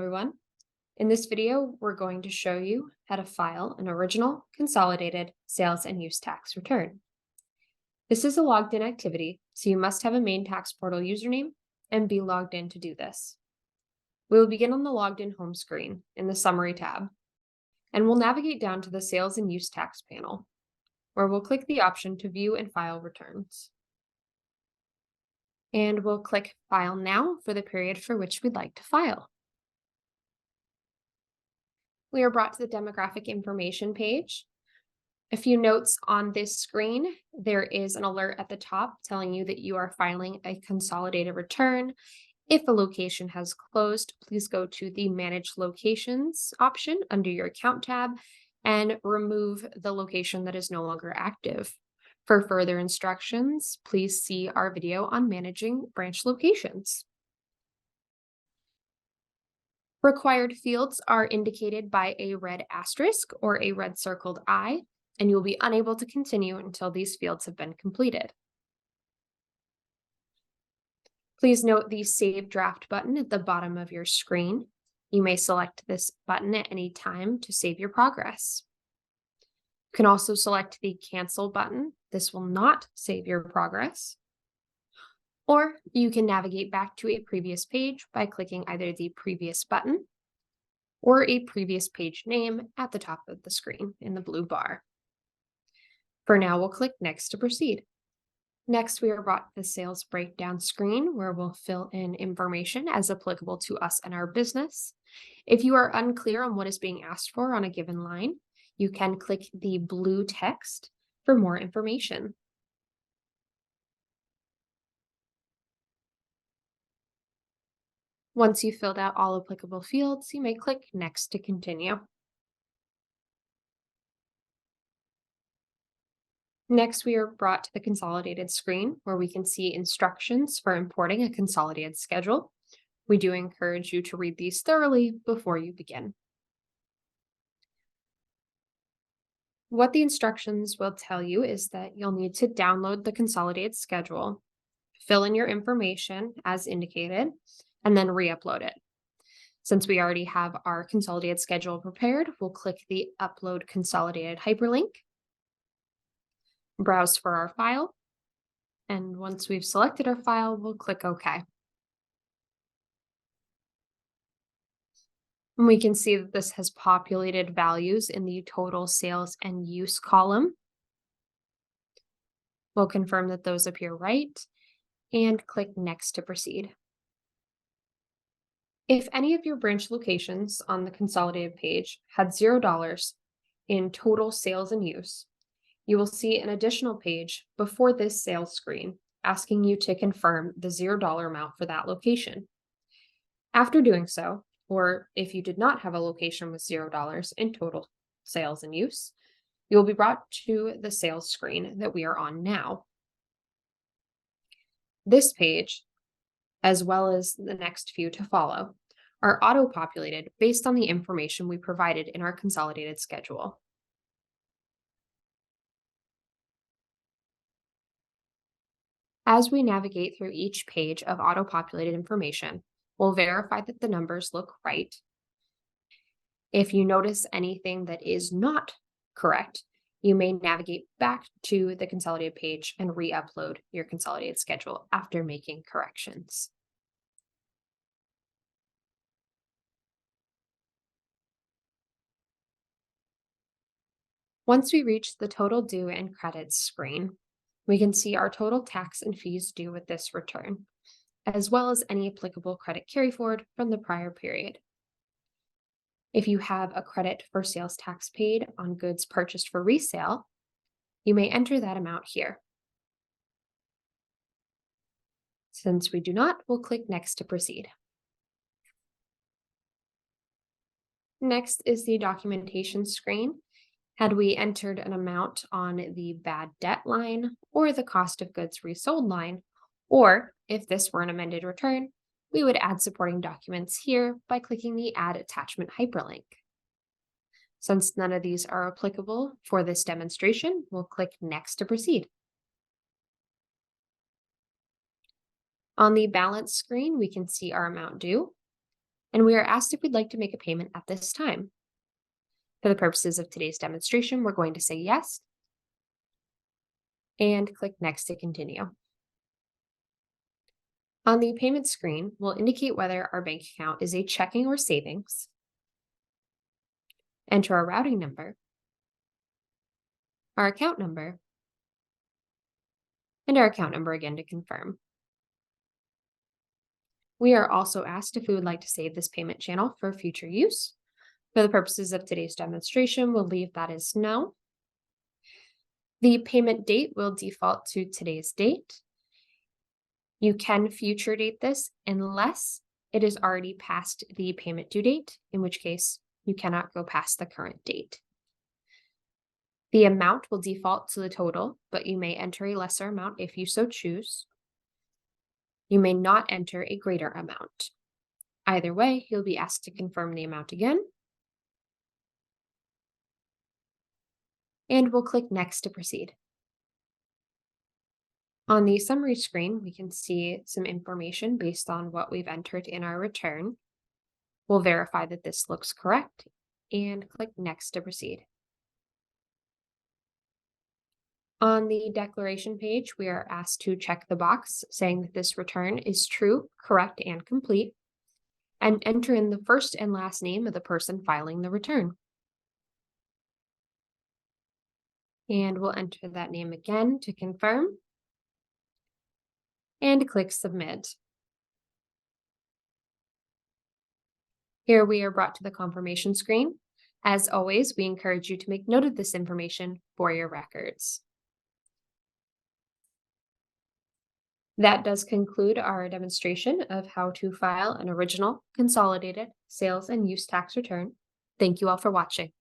everyone. In this video, we're going to show you how to file an original consolidated sales and use tax return. This is a logged in activity, so you must have a Maine tax portal username and be logged in to do this. We will begin on the logged in home screen in the summary tab, and we'll navigate down to the sales and use tax panel, where we'll click the option to view and file returns. And we'll click File Now for the period for which we'd like to file. We are brought to the demographic information page. A few notes on this screen. There is an alert at the top telling you that you are filing a consolidated return. If a location has closed, please go to the Manage Locations option under your Account tab and remove the location that is no longer active. For further instructions, please see our video on managing branch locations. Required fields are indicated by a red asterisk or a red circled I, and you'll be unable to continue until these fields have been completed. Please note the Save Draft button at the bottom of your screen. You may select this button at any time to save your progress. You can also select the Cancel button. This will not save your progress. Or you can navigate back to a previous page by clicking either the Previous button or a previous page name at the top of the screen in the blue bar. For now, we'll click Next to proceed. Next, we are brought to the sales breakdown screen where we'll fill in information as applicable to us and our business. If you are unclear on what is being asked for on a given line, you can click the blue text for more information. Once you've filled out all applicable fields, you may click Next to continue. Next, we are brought to the consolidated screen where we can see instructions for importing a consolidated schedule. We do encourage you to read these thoroughly before you begin. What the instructions will tell you is that you'll need to download the consolidated schedule, fill in your information as indicated, and then re-upload it. Since we already have our consolidated schedule prepared, we'll click the Upload Consolidated hyperlink, browse for our file, and once we've selected our file, we'll click OK. And we can see that this has populated values in the total sales and use column. We'll confirm that those appear right and click Next to proceed. If any of your branch locations on the consolidated page had $0 in total sales and use, you will see an additional page before this sales screen asking you to confirm the $0 amount for that location. After doing so, or if you did not have a location with $0 in total sales and use, you will be brought to the sales screen that we are on now. This page, as well as the next few to follow, are auto-populated based on the information we provided in our consolidated schedule. As we navigate through each page of auto-populated information, we'll verify that the numbers look right. If you notice anything that is not correct, you may navigate back to the consolidated page and re-upload your consolidated schedule after making corrections. Once we reach the total due and credits screen, we can see our total tax and fees due with this return, as well as any applicable credit carryforward from the prior period. If you have a credit for sales tax paid on goods purchased for resale, you may enter that amount here. Since we do not, we'll click Next to proceed. Next is the documentation screen. Had we entered an amount on the bad debt line or the cost of goods resold line, or if this were an amended return, we would add supporting documents here by clicking the Add Attachment hyperlink. Since none of these are applicable for this demonstration, we'll click Next to proceed. On the balance screen, we can see our amount due. and we are asked if we'd like to make a payment at this time. For the purposes of today's demonstration, we're going to say yes and click Next to continue. On the payment screen, we'll indicate whether our bank account is a checking or savings, enter our routing number, our account number, and our account number again to confirm. We are also asked if we would like to save this payment channel for future use. For the purposes of today's demonstration, we'll leave that as no. The payment date will default to today's date. You can future date this unless it is already past the payment due date, in which case you cannot go past the current date. The amount will default to the total, but you may enter a lesser amount if you so choose. You may not enter a greater amount. Either way, you'll be asked to confirm the amount again. And we'll click Next to proceed. On the summary screen, we can see some information based on what we've entered in our return. We'll verify that this looks correct and click Next to proceed. On the declaration page, we are asked to check the box saying that this return is true, correct, and complete, and enter in the first and last name of the person filing the return. And we'll enter that name again to confirm, and click Submit. Here we are brought to the confirmation screen. As always, we encourage you to make note of this information for your records. That does conclude our demonstration of how to file an original, consolidated, sales and use tax return. Thank you all for watching.